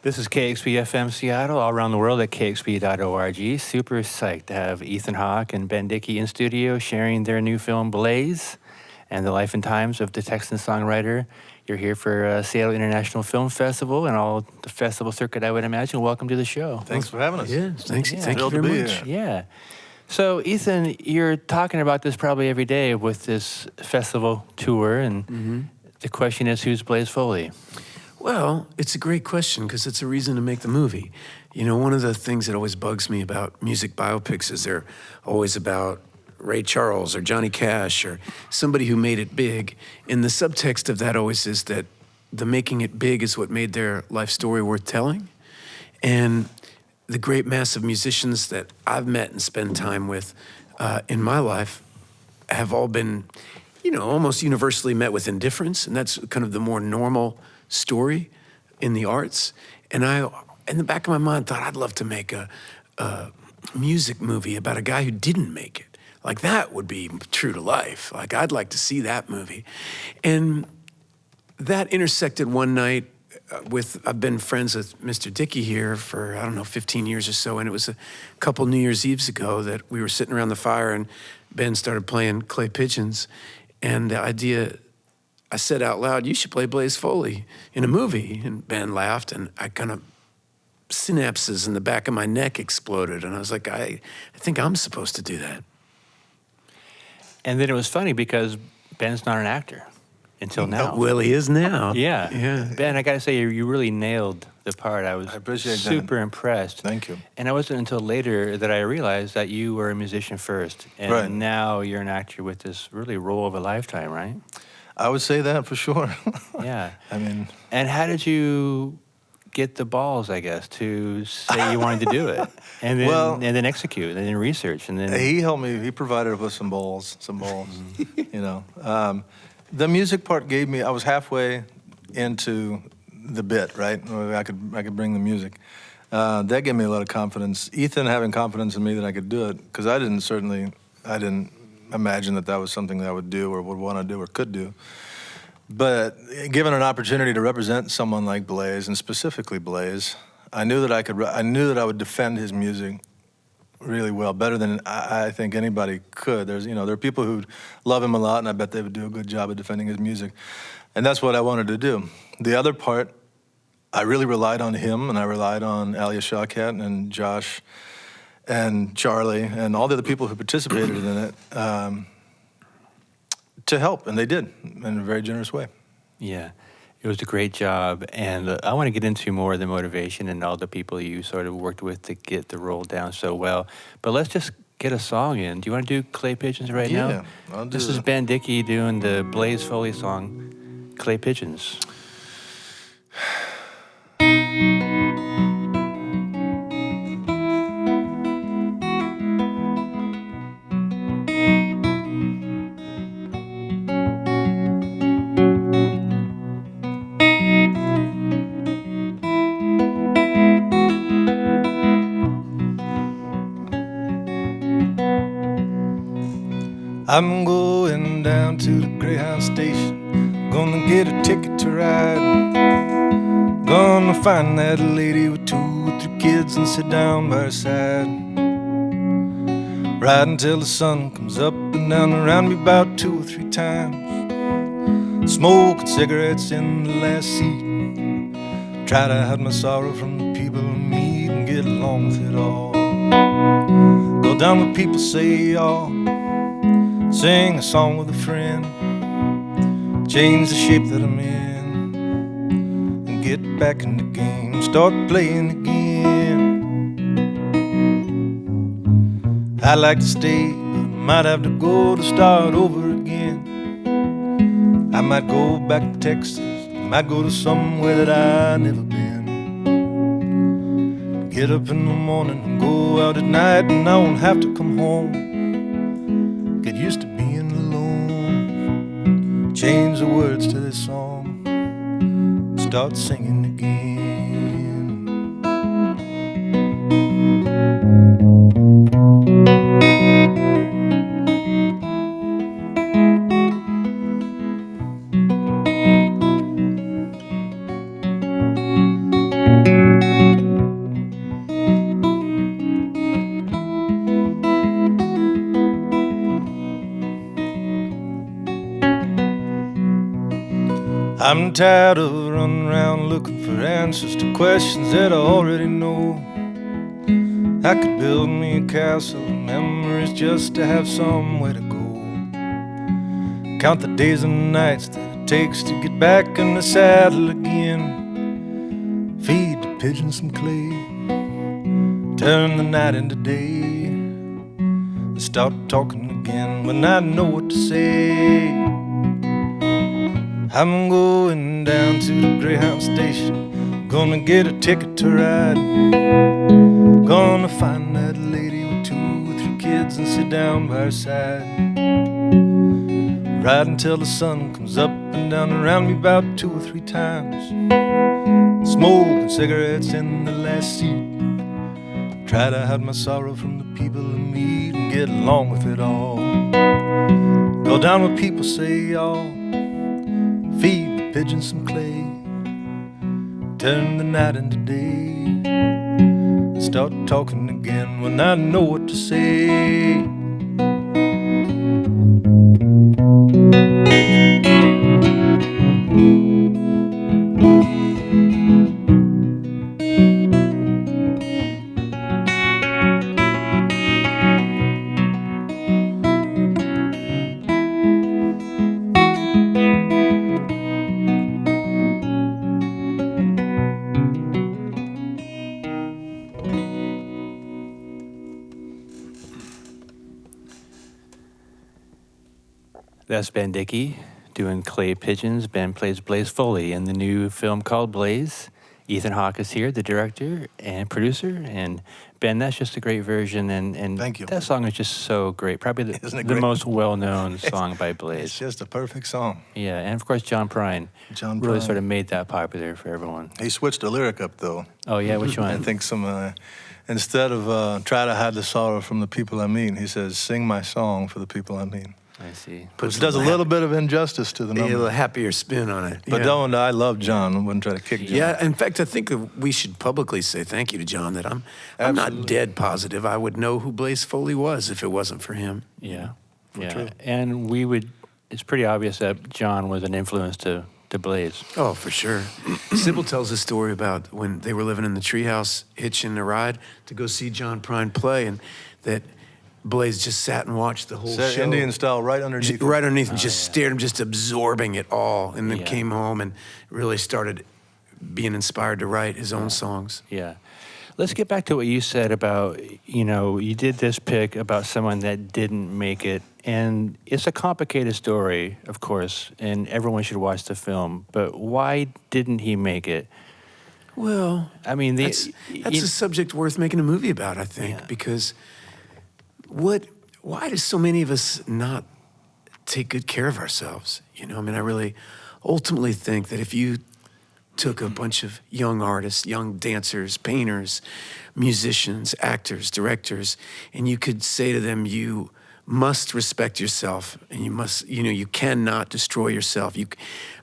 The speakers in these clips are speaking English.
This is KEXP-FM Seattle, all around the world at KEXP.org. Super psyched to have Ethan Hawke and Ben Dickey in studio sharing their new film, Blaze, and the life and times of the Texan songwriter. You're here for Seattle International Film Festival and all the festival circuit, I would imagine. Welcome to the show. Thanks for having us. Yeah, thank you Thrilled very to be much. here. Yeah. So, Ethan, you're talking about this probably every day with this festival tour, and the question is, who's Blaze Foley? Well, it's a great question because it's a reason to make the movie. You know, one of the things that always bugs me about music biopics is they're always about Ray Charles or Johnny Cash or somebody who made it big. And the subtext of that always is that the making it big is what made their life story worth telling. And the great mass of musicians that I've met and spent time with in my life have all been, you know, almost universally met with indifference. And that's kind of the more normal story in the arts. And I, in the back of my mind, thought I'd love to make a music movie about a guy who didn't make it. Like, that would be true to life. Like, I'd like to see that movie. And that intersected one night with, I've been friends with Mr. Dickey here for, I don't know, 15 years or so, and it was a couple New Year's Eves ago that we were sitting around the fire and Ben started playing Clay Pigeons, and the idea, I said out loud, you should play Blaze Foley in a movie. And Ben laughed, and I kind of, synapses in the back of my neck exploded. And I was like, I think I'm supposed to do that. And then it was funny because Ben's not an actor until now. Well, he is now. Yeah. Yeah. Ben, I got to say, you really nailed the part. I was appreciate super impressed. Thank you. And it wasn't until later that I realized that you were a musician first. And Right. now you're an actor with this really role of a lifetime, right? I would say that for sure. Yeah. I mean, And how did you get the balls, I guess, to say you wanted to do it? And then, Well- and then execute, and then research, and then... he helped me. He provided us with some balls, you know. The music part gave me, I was halfway into the bit, right? I could bring the music. That gave me a lot of confidence. Ethan having confidence in me that I could do it, because I didn't imagine that was something that I would do or would want to do or could do. But given an opportunity to represent someone like Blaze, and specifically Blaze, I knew that I would defend his music really well, better than I think anybody could. There are people who love him a lot, and I bet they would do a good job of defending his music. And that's what I wanted to do. The other part, I really relied on him, and I relied on Alia Shawkat and Josh and Charlie and all the other people who participated in it to help, and they did in a very generous way. Yeah, it was a great job, and I want to get into more of the motivation and all the people you sort of worked with to get the role down so well. But let's just get a song in. Do you want to do Clay Pigeons right now? Yeah, I'll do This that. is Ben Dickey doing the Blaze Foley song, Clay Pigeons. I'm going down to the Greyhound station, gonna get a ticket to ride. Gonna find that lady with 2 or 3 kids and sit down by her side. Ride until the sun comes up and down around me about 2 or 3 times. Smoking cigarettes in the last seat. Try to hide my sorrow from the people I meet and get along with it all. Go down where people say y'all. Sing a song with a friend, change the shape that I'm in, and get back in the game, start playing again. I'd like to stay, but I might have to go to start over again. I might go back to Texas, might go to somewhere that I've never been. Get up in the morning and go out at night, and I won't have to come home. Get used to being alone. Change the words to this song. Start singing again. I'm tired of running around looking for answers to questions that I already know. I could build me a castle of memories just to have somewhere to go. Count the days and nights that it takes to get back in the saddle again. Feed the pigeons some clay, turn the night into day, and start talking again when I know what to say. I'm going down to the Greyhound station, gonna get a ticket to ride. Gonna find that lady with 2 or 3 kids and sit down by her side. Ride until the sun comes up and down around me about 2 or 3 times. Smoking cigarettes in the last seat. Try to hide my sorrow from the people I meet and get along with it all. Go down what people say, y'all. Feed the pigeons some clay, turn the night into day, and start talking again when I know what to say. That's Ben Dickey doing Clay Pigeons. Ben plays Blaze Foley in the new film called Blaze. Ethan Hawke is here, the director and producer. And Ben, that's just a great version. And Thank you. That song is just so great. Probably the most well-known song by Blaze. It's just a perfect song. Yeah, and of course John Prine. John really Prine. sort of made that popular for everyone. He switched the lyric up though. Oh yeah, which one? I think instead of try to hide the sorrow from the people I meet, he says, sing my song for the people I meet. I see. Which does a little bit of injustice to the A number. little happier spin on it. But yeah. I love John. I wouldn't try to kick John. Yeah, in fact, I think that we should publicly say thank you to John, that I'm not Absolutely. dead positive I would know who Blaze Foley was if it wasn't for him. Yeah, yeah. true. And it's pretty obvious that John was an influence to Blaze. Oh, for sure. Sibyl tells a story about when they were living in the treehouse, hitching a ride to go see John Prine play, and that Blaze just sat and watched the whole Set show. Indian style right underneath. Right underneath, and just stared him, just absorbing it all, and then Yeah. came home and really started being inspired to write his own songs. Yeah. Let's get back to what you said about, you did this pick about someone that didn't make it. And it's a complicated story, of course, and everyone should watch the film. But why didn't he make it? Well, I mean, that's a subject worth making a movie about, I think, Yeah. because why do so many of us not take good care of ourselves? I really ultimately think that if you took a bunch of young artists, young dancers, painters, musicians, actors, directors, and you could say to them, you must respect yourself, and you cannot destroy yourself.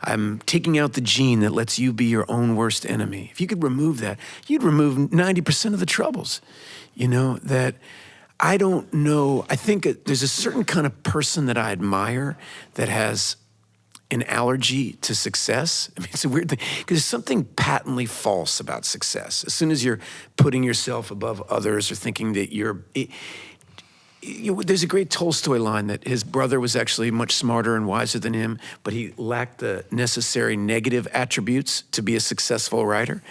I'm taking out the gene that lets you be your own worst enemy. If you could remove that, you'd remove 90% of the troubles. That I don't know. I think there's a certain kind of person that I admire that has an allergy to success. I mean, it's a weird thing, because there's something patently false about success. As soon as you're putting yourself above others or thinking that there's a great Tolstoy line that his brother was actually much smarter and wiser than him, but he lacked the necessary negative attributes to be a successful writer.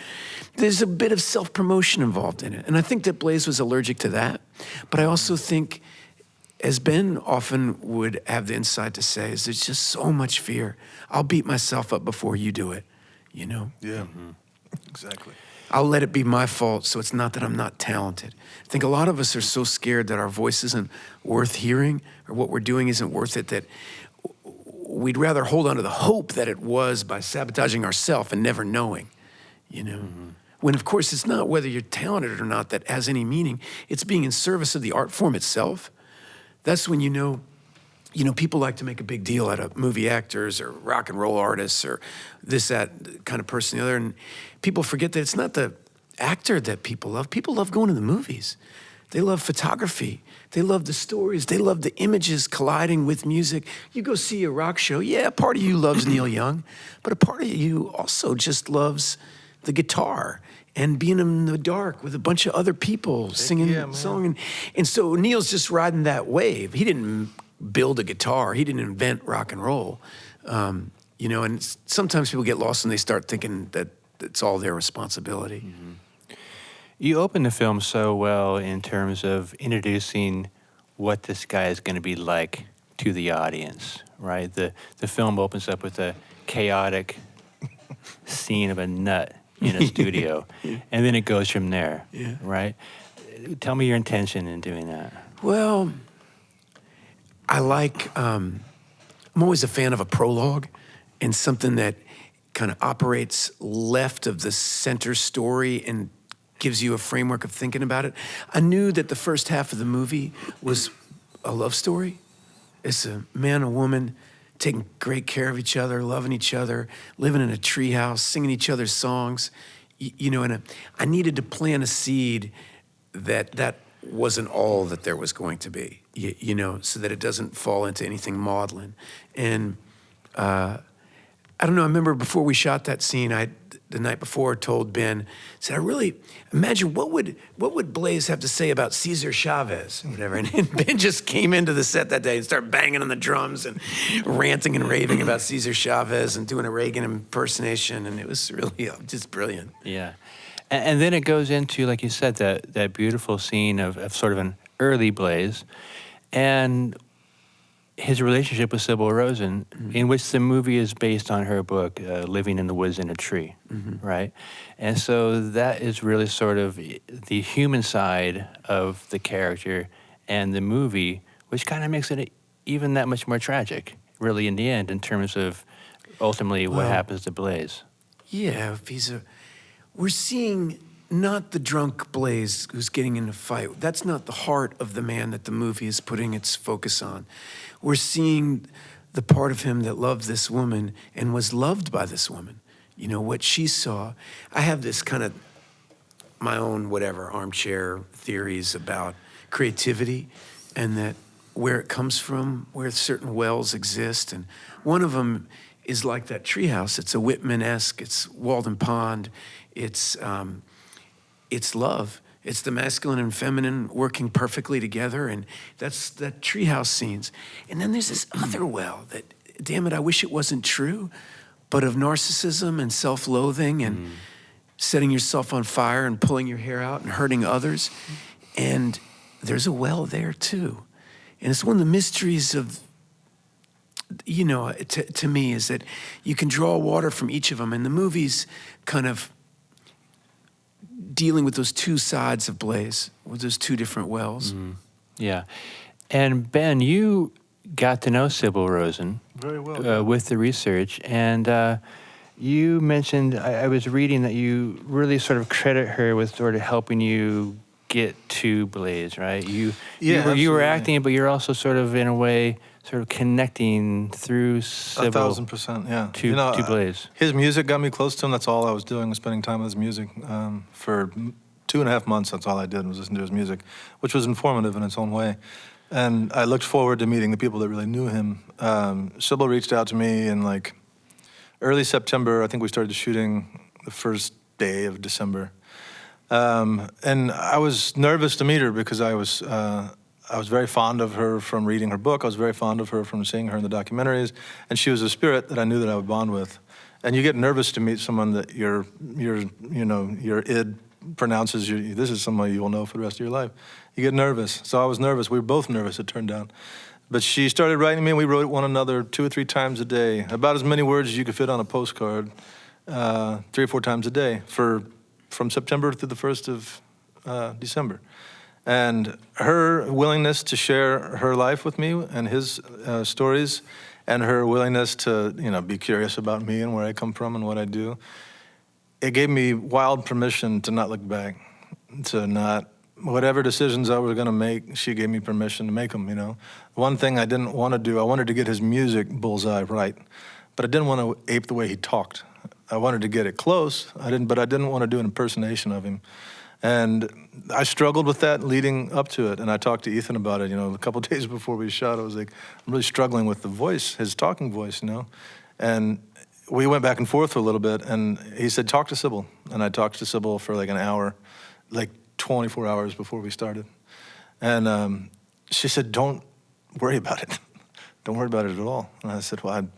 There's a bit of self-promotion involved in it. And I think that Blaze was allergic to that. But I also think, as Ben often would have the insight to say, is there's just so much fear. I'll beat myself up before you do it, Yeah, exactly. I'll let it be my fault, so it's not that I'm not talented. I think a lot of us are so scared that our voice isn't worth hearing, or what we're doing isn't worth it, that we'd rather hold on to the hope that it was by sabotaging ourselves and never knowing, When, of course, it's not whether you're talented or not that has any meaning. It's being in service of the art form itself. That's when people like to make a big deal out of movie actors or rock and roll artists or this, that kind of person, the other. And people forget that it's not the actor that people love. People love going to the movies. They love photography. They love the stories. They love the images colliding with music. You go see a rock show, yeah, a part of you loves Neil Young, but a part of you also just loves the guitar and being in the dark with a bunch of other people singing a song. And so Neil's just riding that wave. He didn't build a guitar. He didn't invent rock and roll. You know, and sometimes people get lost and they start thinking that it's all their responsibility. Mm-hmm. You open the film so well in terms of introducing what this guy is going to be like to the audience, right? The film opens up with a chaotic scene of a nut in a studio, and then it goes from there, right? Tell me your intention in doing that. Well, I like, I'm always a fan of a prologue and something that kind of operates left of the center story and gives you a framework of thinking about it. I knew that the first half of the movie was a love story. It's a man and a woman taking great care of each other, loving each other, living in a treehouse, singing each other's songs. You know, and I needed to plant a seed that wasn't all that there was going to be, you know, so that it doesn't fall into anything maudlin. And I don't know, I remember before we shot that scene, the night before told Ben, said, I really imagine what would Blaze have to say about Cesar Chavez or whatever. And Ben just came into the set that day and started banging on the drums and ranting and raving about Cesar Chavez and doing a Reagan impersonation. And it was really just brilliant. Yeah. And then it goes into, like you said, that beautiful scene of sort of an early Blaze and his relationship with Sibyl Rosen, in which the movie is based on her book, Living in the Woods in a Tree, right? And so that is really sort of the human side of the character and the movie, which kind of makes it even that much more tragic, really, in the end, in terms of ultimately what happens to Blaze. Yeah, we're seeing not the drunk Blaze who's getting in a fight. That's not the heart of the man that the movie is putting its focus on. We're seeing the part of him that loved this woman and was loved by this woman. You know, what she saw. I have this kind of my own armchair theories about creativity and that where it comes from, where certain wells exist. And one of them is like that treehouse. It's a Whitman-esque, it's Walden Pond, it's love. It's the masculine and feminine working perfectly together, and that's that treehouse scenes. And then there's this other well that, damn it, I wish it wasn't true, but of narcissism and self-loathing and setting yourself on fire and pulling your hair out and hurting others. And there's a well there too. And it's one of the mysteries of, you know, to me, is that you can draw water from each of them, and the movie's kind of dealing with those two sides of Blaze, with those two different wells. Yeah. And Ben, you got to know Sibyl Rosen very well with the research, and you mentioned, I was reading that you really sort of credit her with sort of helping you get to Blaze, right? You were acting, but you're also sort of, in a way, sort of connecting through Sibyl 1,000%, yeah. to Blaze. His music got me close to him. That's all I was doing, was spending time with his music. For 2.5 months, that's all I did, was listen to his music, which was informative in its own way. And I looked forward to meeting the people that really knew him. Sibyl reached out to me in like early September. I think we started shooting the first day of December. And I was nervous to meet her because I was very fond of her from reading her book. I was very fond of her from seeing her in the documentaries, and she was a spirit that I knew that I would bond with. And you get nervous to meet someone that your id pronounces this is someone you will know for the rest of your life. You get nervous. So I was nervous. We were both nervous, it turned out. But she started writing me, and we wrote one another 2 or 3 times a day, about as many words as you could fit on a postcard, 3 or 4 times a day from September through the 1st of December. And her willingness to share her life with me and his stories, and her willingness to, be curious about me and where I come from and what I do, it gave me wild permission to not look back, to not, whatever decisions I was going to make, she gave me permission to make them, One thing I didn't want to do, I wanted to get his music bullseye right, but I didn't want to ape the way he talked. I wanted to get it close, but I didn't want to do an impersonation of him. And I struggled with that leading up to it, and I talked to Ethan about it, a couple of days before we shot. I was like, I'm really struggling with the voice, his talking voice, And we went back and forth for a little bit, and he said, talk to Sibyl. And I talked to Sibyl for like an hour, like 24 hours before we started. And she said, don't worry about it. Don't worry about it at all. And I said, well,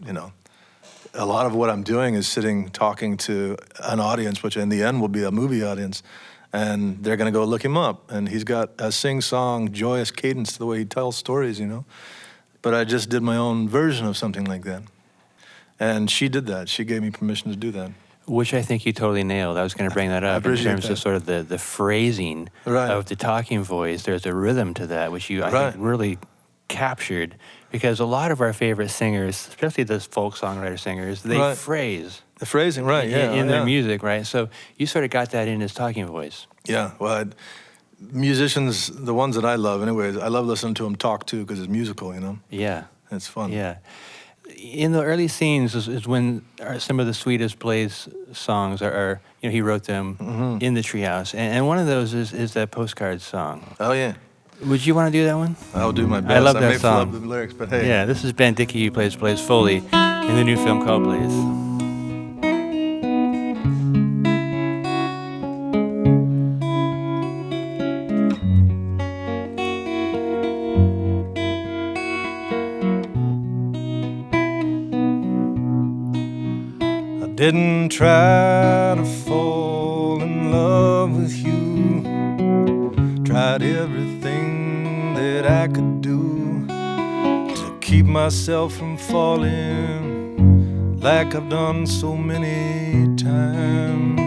a lot of what I'm doing is sitting talking to an audience, which in the end will be a movie audience, and they're going to go look him up. And he's got a sing-song, joyous cadence to the way he tells stories, But I just did my own version of something like that. And she did that. She gave me permission to do that. Which I think you totally nailed. I was going to bring that up in terms of sort of the phrasing of the talking voice. There's a rhythm to that, which I think really captured, because a lot of our favorite singers, especially those folk songwriter singers, they phrase. The phrasing, right, in their music, right? So you sort of got that in his talking voice. Yeah, well, musicians, the ones that I love anyways, I love listening to them talk too, because it's musical, Yeah. It's fun. Yeah. In the early scenes is when some of the sweetest Blaze songs are he wrote them in the treehouse. And one of those is that postcard song. Oh, yeah. Would you want to do that one? I'll do my best. I love that may song. flub the lyrics, but hey. Yeah, this is Ben Dickey, who plays Blaze Foley in the new film called Blaze. Didn't try to fall in love with you. Tried everything that I could do to keep myself from falling, like I've done so many times.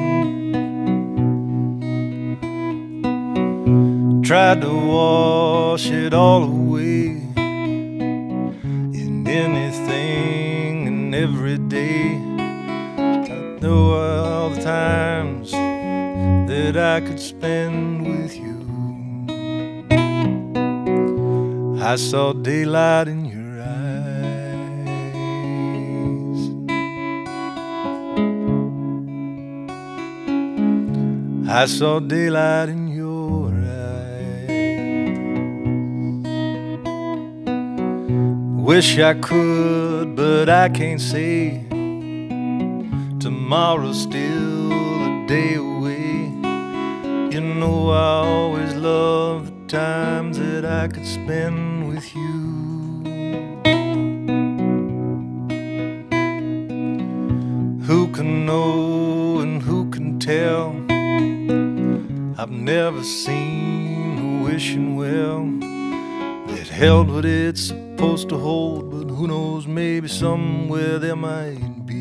Tried to wash it all away in anything and every day. Know all the times that I could spend with you. I saw daylight in your eyes. I saw daylight in your eyes. Wish I could, but I can't say. Tomorrow's still a day away. I always loved the times that I could spend with you. Who can know and who can tell? I've never seen a wishing well that held what it's supposed to hold, but who knows, maybe somewhere there might be.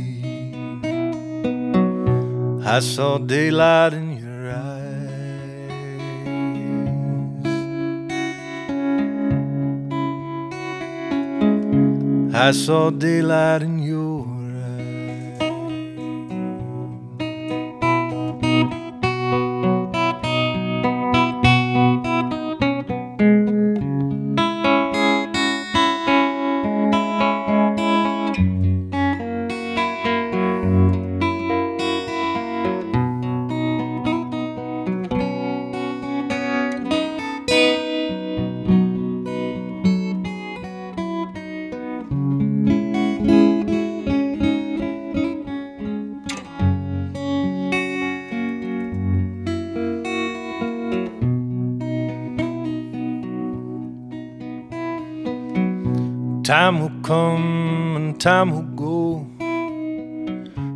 I saw daylight in your eyes. I saw daylight in your time will come and time will go.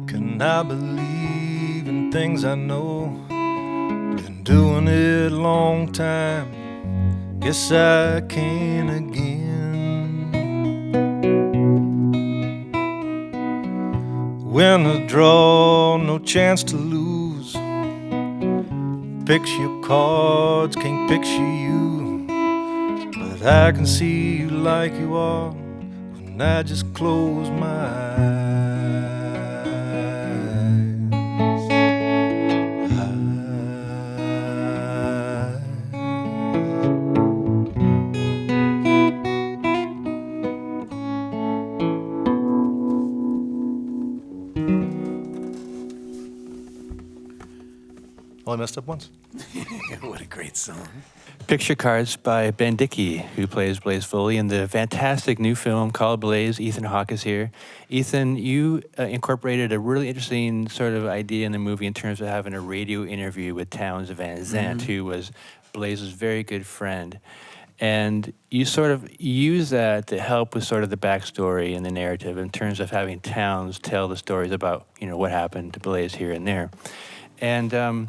Can I believe in things I know? Been doing it a long time. Guess I can again. Win a draw, no chance to lose. Picture your cards, can't picture you. But I can see you like you are when I just close my eyes. Only messed up once. What a great song. Picture cards by Ben Dickey, who plays Blaze Foley in the fantastic new film called Blaze. Ethan Hawke is here. Ethan, you incorporated a really interesting sort of idea in the movie in terms of having a radio interview with Townes Van Zandt, who was Blaze's very good friend. And you sort of use that to help with sort of the backstory and the narrative in terms of having Townes tell the stories about, what happened to Blaze here and there. And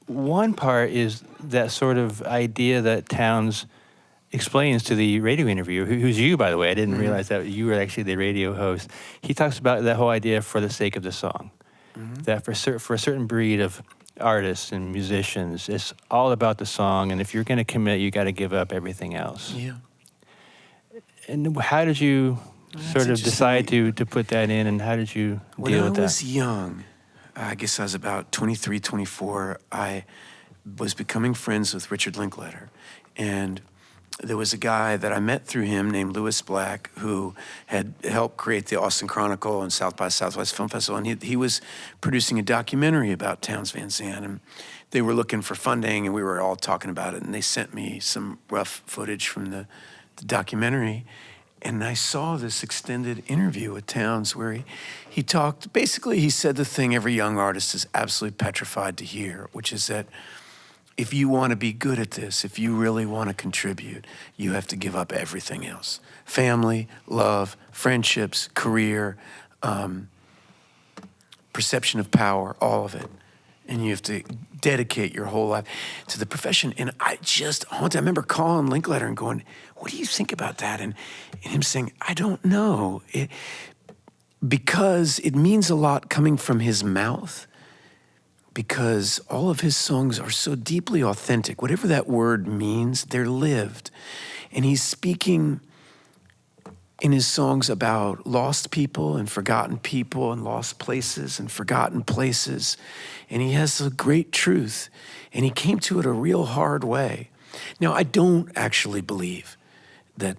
one part is that sort of idea that Townes explains to the radio interviewer, who's you, by the way. I didn't realize that you were actually the radio host. He talks about that whole idea for the sake of the song, that for a certain breed of artists and musicians, it's all about the song, and if you're going to commit, you got to give up everything else. Yeah. And how did you sort of decide to put that in, and how did you deal with that? When I was young, I guess I was about 23, 24, I was becoming friends with Richard Linklater. And there was a guy that I met through him named Lewis Black, who had helped create the Austin Chronicle and South by Southwest Film Festival. And he was producing a documentary about Townes Van Zandt. And they were looking for funding, and we were all talking about it. And they sent me some rough footage from the documentary. And I saw this extended interview with Townes where he talked, basically he said the thing every young artist is absolutely petrified to hear, which is that if you want to be good at this, if you really want to contribute, you have to give up everything else. Family, love, friendships, career, perception of power, all of it. And you have to dedicate your whole life to the profession. And I remember calling Linklater and going, what do you think about that? And him saying, I don't know. Because it means a lot coming from his mouth, because all of his songs are so deeply authentic. Whatever that word means, they're lived. And he's speaking in his songs about lost people and forgotten people and lost places and forgotten places. And he has a great truth. And he came to it a real hard way. Now, I don't actually believe that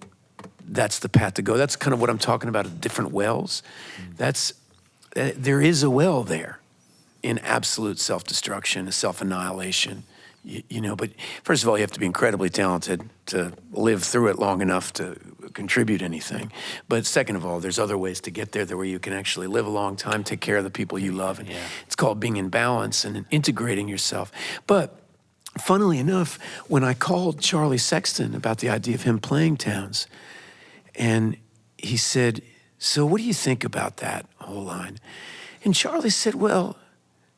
that's the path to go. That's kind of what I'm talking about at different wells. There is a well there in absolute self-destruction, self-annihilation. But first of all, you have to be incredibly talented to live through it long enough to contribute anything. But second of all, there's other ways to get there where you can actually live a long time, take care of the people you love. And it's called being in balance and integrating yourself. But funnily enough, when I called Charlie Sexton about the idea of him playing Townes, and he said, so what do you think about that whole line? And Charlie said, well,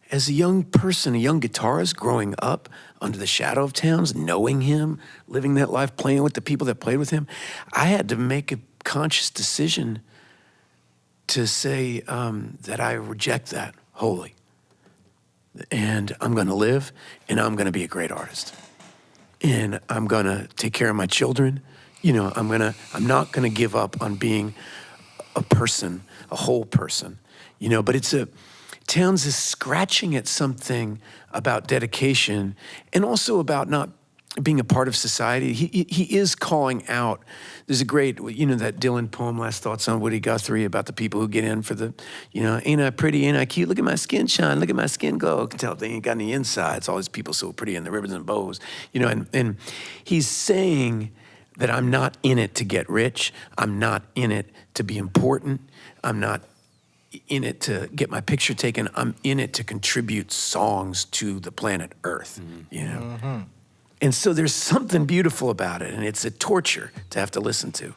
as a young person, a young guitarist growing up under the shadow of Townes, knowing him, living that life, playing with the people that played with him, I had to make a conscious decision to say that I reject that wholly. And I'm going to live, and I'm going to be a great artist. And I'm going to take care of my children. I'm not going to give up on being a person, a whole person. But Townes is scratching at something about dedication and also about not being a part of society. He is calling out. There's a great, that Dylan poem, Last Thoughts on Woody Guthrie, about the people who get in for the, ain't I pretty, ain't I cute? Look at my skin shine, look at my skin glow. I can tell they ain't got any insides. All these people so pretty in the ribbons and bows. And he's saying that I'm not in it to get rich. I'm not in it to be important. I'm not in it to get my picture taken. I'm in it to contribute songs to the planet Earth, And so there's something beautiful about it, and it's a torture to have to listen to.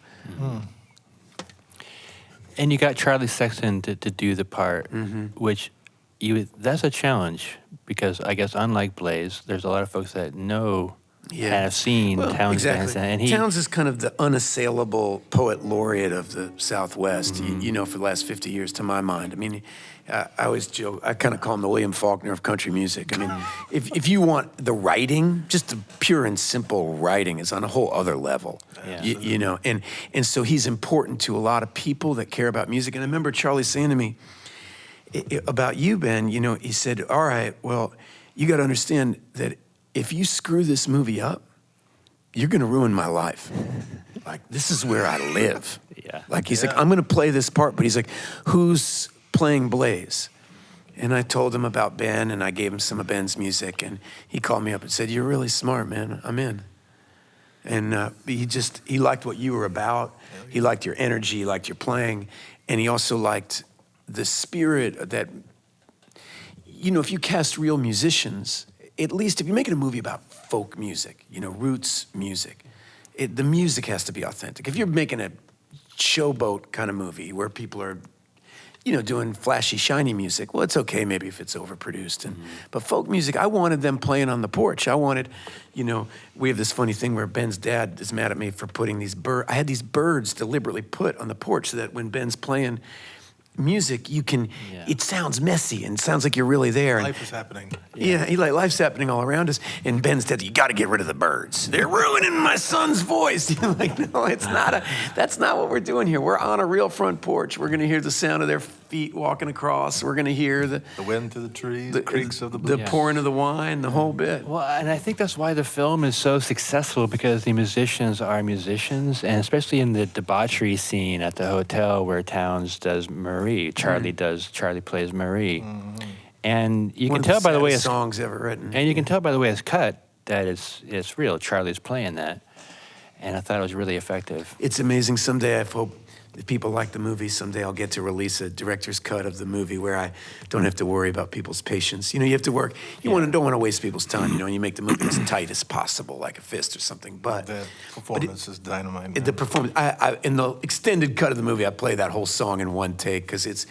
And you got Charlie Sexton to do the part, which that's a challenge, because I guess unlike Blaze, there's a lot of folks that have seen Townes Van Zandt. And Townes is kind of the unassailable poet laureate of the Southwest, for the last 50 years, to my mind. I mean, I always joke, I kind of call him the William Faulkner of country music. I mean, if you want the writing, just the pure and simple writing is on a whole other level, and so he's important to a lot of people that care about music. And I remember Charlie saying to me about you, Ben, he said, all right, well, you got to understand that if you screw this movie up, you're going to ruin my life. Like, this is where I live. Like, he's like, I'm going to play this part, but he's like, who's playing Blaze? And I told him about Ben, and I gave him some of Ben's music, and he called me up and said, "You're really smart, man. I'm in." And he liked what you were about. He liked your energy, he liked your playing, and he also liked the spirit that, you know, if you cast real musicians, at least if you're making a movie about folk music, you know, roots music, the music has to be authentic. If you're making a showboat kind of movie where people are, you know, doing flashy, shiny music, well, it's okay maybe if it's overproduced. But folk music, I wanted them playing on the porch. I wanted, you know, we have this funny thing where Ben's dad is mad at me for putting these birds. I had these birds deliberately put on the porch so that when Ben's playing music, you can, it sounds messy and sounds like you're really there. Life is happening. Yeah, he like life's happening all around us. And Ben said, "You got to get rid of the birds. They're ruining my son's voice." You're like, no, that's not what we're doing here. We're on a real front porch. We're going to hear the sound of their feet walking across. We're going to hear the wind through the trees, the creaks of the the pouring of the wine, the whole bit. Well, and I think that's why the film is so successful, because the musicians are musicians, and especially in the debauchery scene at the hotel where Townes does Marie, Charlie plays Marie. And you can tell by the way it's songs ever written. And you can tell by the way it's cut that it's real. Charlie's playing that. And I thought it was really effective. It's amazing. Someday I hope if people like the movie, someday I'll get to release a director's cut of the movie where I don't have to worry about people's patience. You know, you have to work. You don't want to waste people's time, you know, and you make the movie as tight as possible, like a fist or something. But the performance is dynamite. Man. The performance, in the extended cut of the movie, I play that whole song in one take because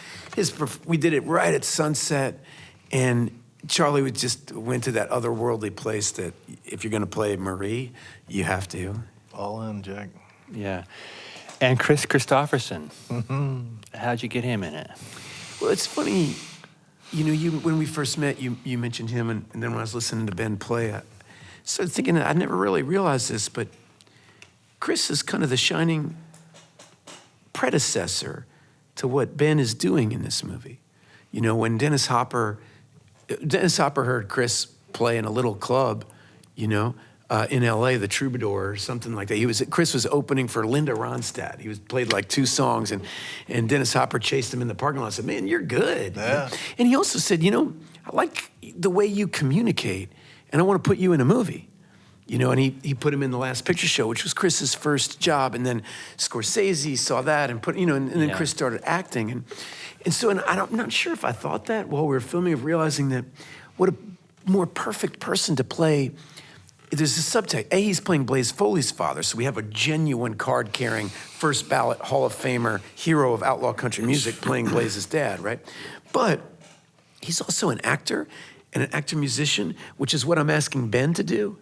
we did it right at sunset, and Charlie went to that otherworldly place that if you're going to play Marie, you have to. All in, Jack. Yeah. And Chris Christopherson, how'd you get him in it? Well, it's funny, you know, when we first met, you mentioned him, and then when I was listening to Ben play, I started thinking I never really realized this, but Chris is kind of the shining predecessor to what Ben is doing in this movie. You know, when Dennis Hopper heard Chris play in a little club, you know, in LA, the Troubadour or something like that. Chris was opening for Linda Ronstadt. He played like 2 songs, and Dennis Hopper chased him in the parking lot and said, "Man, you're good." Yeah. And he also said, "You know, I like the way you communicate, and I want to put you in a movie." You know, and he put him in The Last Picture Show, which was Chris's first job, and then Scorsese saw that and and then Chris started acting, and so I'm not sure if I thought that while we were filming, of realizing that what a more perfect person to play. There's a subtext. He's playing Blaze Foley's father, so we have a genuine card-carrying, first ballot Hall of Famer, hero of outlaw country music playing Blaze's dad, right? But he's also an actor and an actor-musician, which is what I'm asking Ben to do.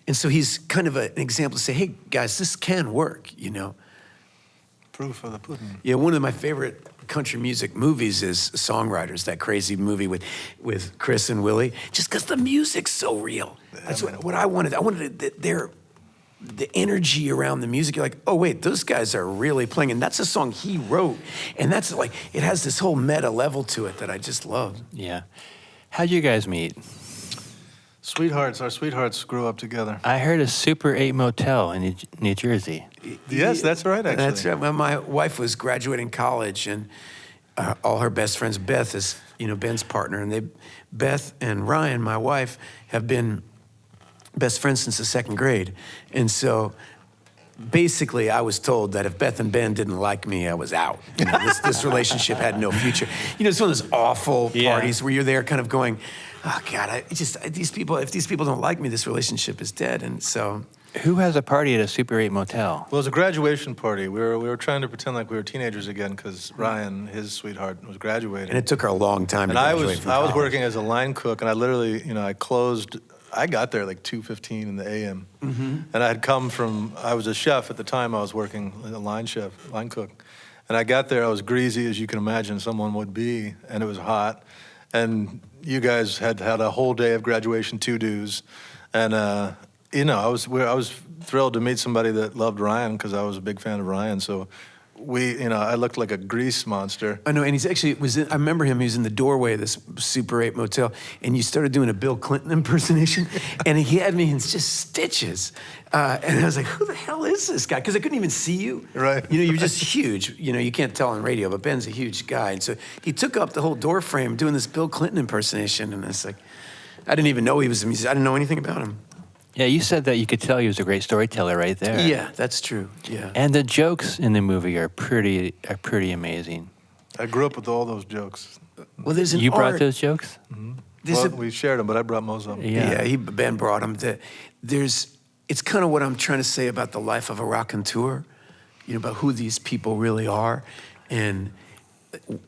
And so he's kind of an example to say, hey, guys, this can work, you know? Proof of the pudding. Yeah, one of my favorite country music movies is Songwriters, that crazy movie with Chris and Willie, just because the music's so real. That's what I wanted. I wanted the energy around the music. You're like, oh, wait, those guys are really playing. And that's a song he wrote. And that's like, it has this whole meta level to it that I just love. Yeah. How'd you guys meet? Sweethearts. Our sweethearts grew up together. I heard a Super 8 motel in New Jersey. Yes, that's right, actually. That's right. Well, my wife was graduating college, and all her best friends, Beth is, you know, Ben's partner, and Beth and Ryan, my wife, have been best friends since the 2nd grade. And so basically I was told that if Beth and Ben didn't like me, I was out. You know, this relationship had no future. You know, it's one of those awful parties where you're there kind of going, oh God, if these people don't like me, this relationship is dead. And so. Who has a party at a Super 8 motel? Well, it was a graduation party. We were trying to pretend like we were teenagers again because Ryan, his sweetheart, was graduating. And it took her a long time to graduate from college. I was working as a line cook, and I literally, you know, I got there like 2:15 in the a.m. And I was a chef at the time. I was working as a line cook. And I got there, I was greasy, as you can imagine someone would be, and it was hot. And you guys had a whole day of graduation to-dos. And, you know, I was thrilled to meet somebody that loved Ryan because I was a big fan of Ryan. So I looked like a grease monster. I know, and I remember him, he was in the doorway of this Super 8 motel, and you started doing a Bill Clinton impersonation, and he had me in just stitches. And I was like, who the hell is this guy? Because I couldn't even see you. Right. You're just huge. You can't tell on radio, but Ben's a huge guy. And so he took up the whole door frame doing this Bill Clinton impersonation, and it's like, I didn't even know he was a musician. I didn't know anything about him. Yeah, you said that you could tell he was a great storyteller right there. Yeah, that's true. Yeah. And the jokes in the movie are pretty amazing. I grew up with all those jokes. Well, there's an You brought art. those jokes? Well, we shared them, but I brought most of them. Yeah. Ben brought them. It's kind of what I'm trying to say about the life of a raconteur, about who these people really are. And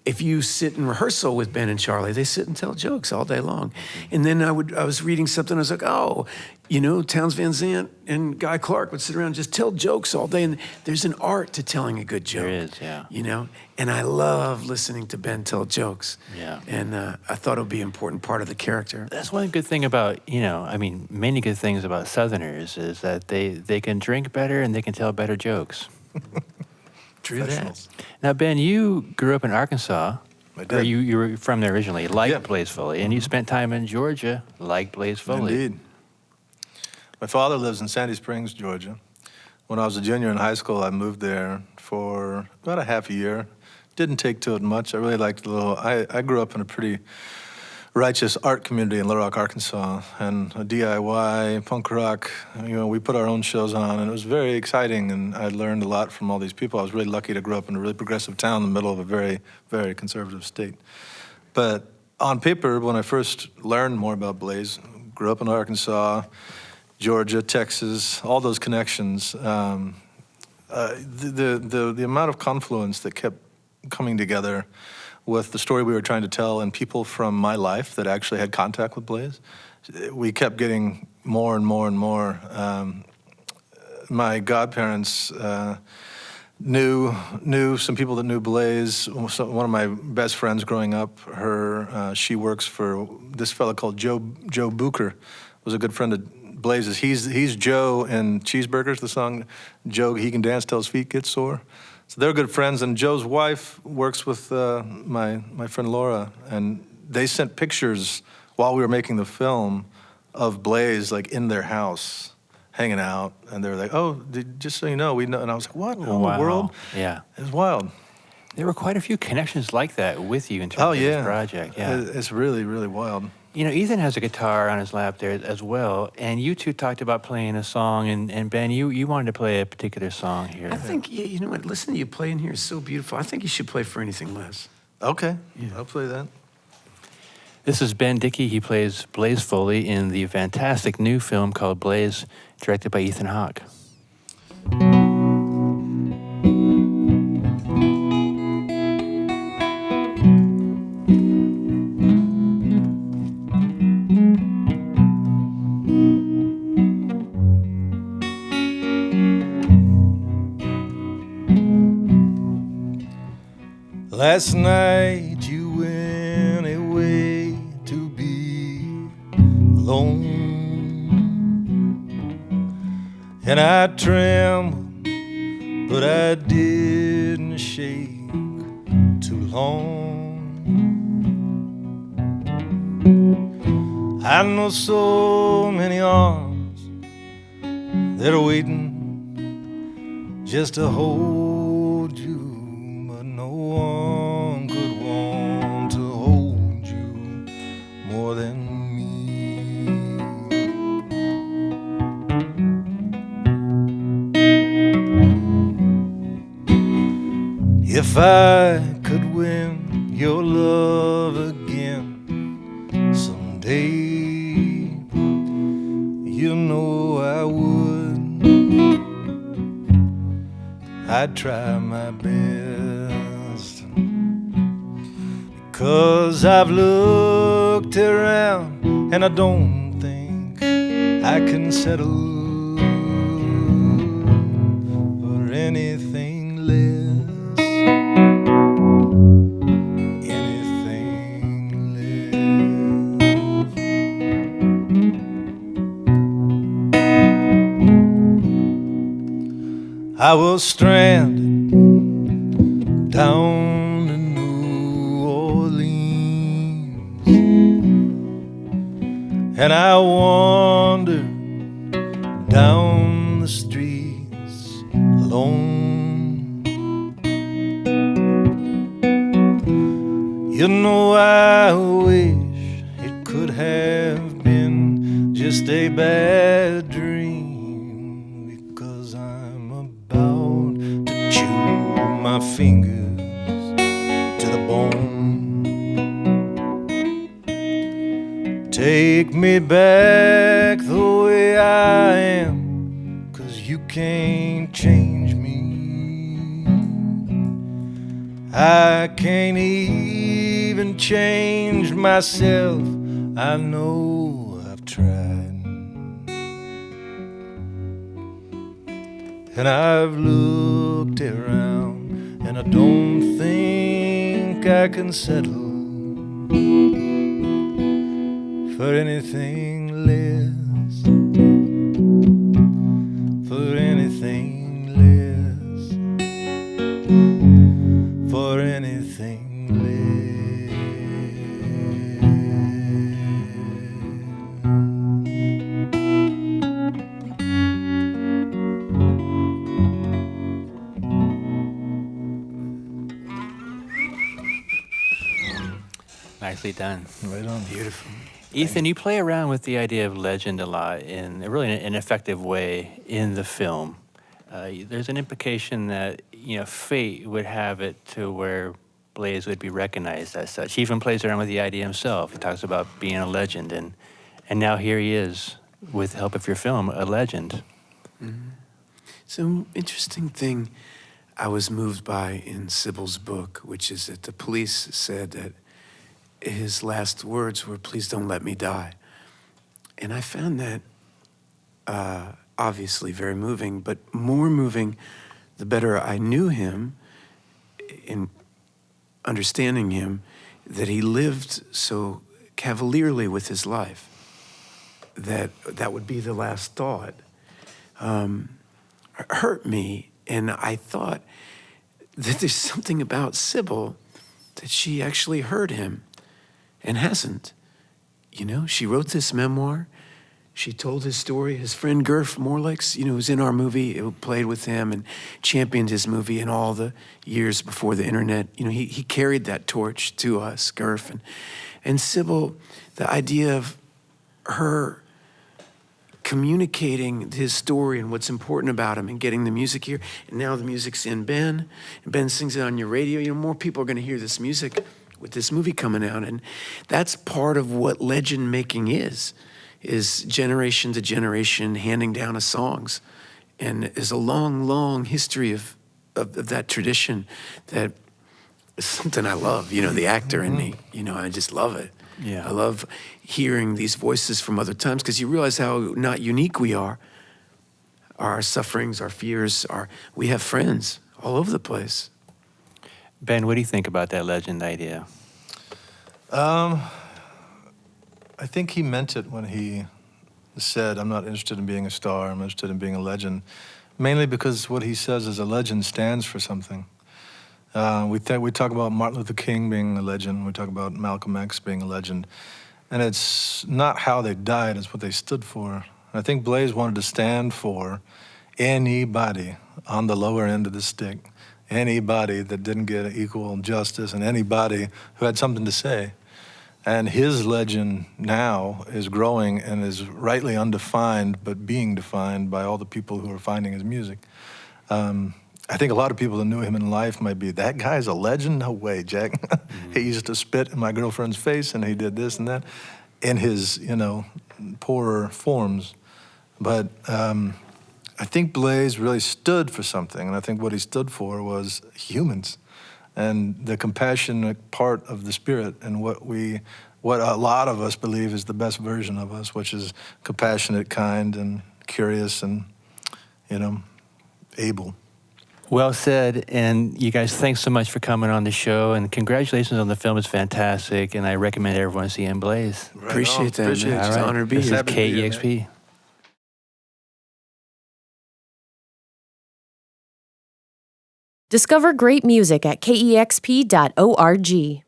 if you sit in rehearsal with Ben and Charlie, they sit and tell jokes all day long. And then I was reading something, I was like, Townes Van Zandt and Guy Clark would sit around and just tell jokes all day. And there's an art to telling a good joke. There is, yeah. And I love listening to Ben tell jokes. Yeah. And I thought it would be an important part of the character. That's one good thing about, many good things about Southerners is that they can drink better and they can tell better jokes. True that. Now, Ben, you grew up in Arkansas. I did. Or you were from there originally, like Yeah. Blaze Foley, and you spent time in Georgia, like Blaze Foley. Indeed. My father lives in Sandy Springs, Georgia. When I was a junior in high school, I moved there for about a half a year. Didn't take to it much. I really liked I grew up in a pretty righteous art community in Little Rock, Arkansas, and a DIY, punk rock. We put our own shows on, and it was very exciting, and I learned a lot from all these people. I was really lucky to grow up in a really progressive town in the middle of a very, very conservative state. But on paper, when I first learned more about Blaze, grew up in Arkansas, Georgia, Texas, all those connections, the amount of confluence that kept coming together with the story we were trying to tell and people from my life that actually had contact with Blaze, we kept getting more and more and more. My godparents knew some people that knew Blaze. One of my best friends growing up, she works for this fellow called Joe Bucher, was a good friend of Blaze's. He's Joe in Cheeseburgers, the song Joe, he can dance till his feet get sore. So they're good friends, and Joe's wife works with my friend Laura, and they sent pictures while we were making the film of Blaze, like in their house, hanging out, and they were like, just so you know, we know. And I was like, what in the world? Yeah. It was wild. There were quite a few connections like that with you in terms of this project. Yeah. It's really, really wild. Ethan has a guitar on his lap there as well, and you two talked about playing a song, and Ben, you wanted to play a particular song here. I think, you know what, listening to you play in here is so beautiful. I think you should play For Anything Less. Okay, Yeah. I'll play that. This is Ben Dickey. He plays Blaze Foley in the fantastic new film called Blaze, directed by Ethan Hawke. Last night you went away to be alone, and I trembled, but I didn't shake too long. I know so many arms that are waiting just to hold you, but no one could want to hold you more than me. If I could win your love again someday, you know I would. I'd try my best, because I've looked around and I don't think I can settle for anything less, anything less. I was stranded down in New Orleans, and I wander down the streets alone. You know, I wish it could have been just a bad dream, because I'm about to chew my fingers to the bone. Take me back the way I am, 'cause you can't change me. I can't even change myself. I know I've tried, and I've looked around, and I don't think I can settle for anything less, for anything less, for anything less. Nicely done. Right on. Beautiful. Ethan, you play around with the idea of legend a lot in really an effective way in the film. There's an implication that, you know, fate would have it to where Blaze would be recognized as such. He even plays around with the idea himself. He talks about being a legend, and now here he is, with the help of your film, a legend. Mm-hmm. So, interesting thing I was moved by in Sibyl's book, which is that the police said that his last words were, "Please don't let me die." And I found that obviously very moving, but more moving the better I knew him, in understanding him, that he lived so cavalierly with his life that that would be the last thought. Hurt me, and I thought that there's something about Sibyl that she actually heard him and hasn't. You know, she wrote this memoir. She told his story. His friend Gerf Morlix, you know, was in our movie, played with him and championed his movie in all the years before the internet. You know, he carried that torch to us, Gerf. And Sibyl, the idea of her communicating his story and what's important about him and getting the music here. And now the music's in Ben, and Ben sings it on your radio. You know, more people are going to hear this music with this movie coming out. And that's part of what legend making is generation to generation handing down of songs. And there's a long, long history of that tradition that is something I love. You know, the actor in me, you know, I just love it. Yeah. I love hearing these voices from other times, because you realize how not unique we are. Our sufferings, our fears, we have friends all over the place. Ben, what do you think about that legend idea? I think he meant it when he said, "I'm not interested in being a star, I'm interested in being a legend." Mainly because what he says is a legend stands for something. We talk about Martin Luther King being a legend, we talk about Malcolm X being a legend, and it's not how they died, it's what they stood for. I think Blaze wanted to stand for anybody on the lower end of the stick, anybody that didn't get equal justice, and anybody who had something to say. And his legend now is growing and is rightly undefined, but being defined by all the people who are finding his music. I think a lot of people that knew him in life might be, "That guy's a legend? No way, Jack." He used to spit in my girlfriend's face, and he did this and that in his, you know, poorer forms. But I think Blaze really stood for something, and I think what he stood for was humans and the compassionate part of the spirit, and what a lot of us believe is the best version of us, which is compassionate, kind, and curious, and, you know, able. Well said, and you guys, thanks so much for coming on the show, and congratulations on the film. It's fantastic, and I recommend everyone seeing Blaze. Right Appreciate that. Appreciate Man. it. It's an honor to be It's here. happy to be here, man. KEXP. Discover great music at KEXP.org.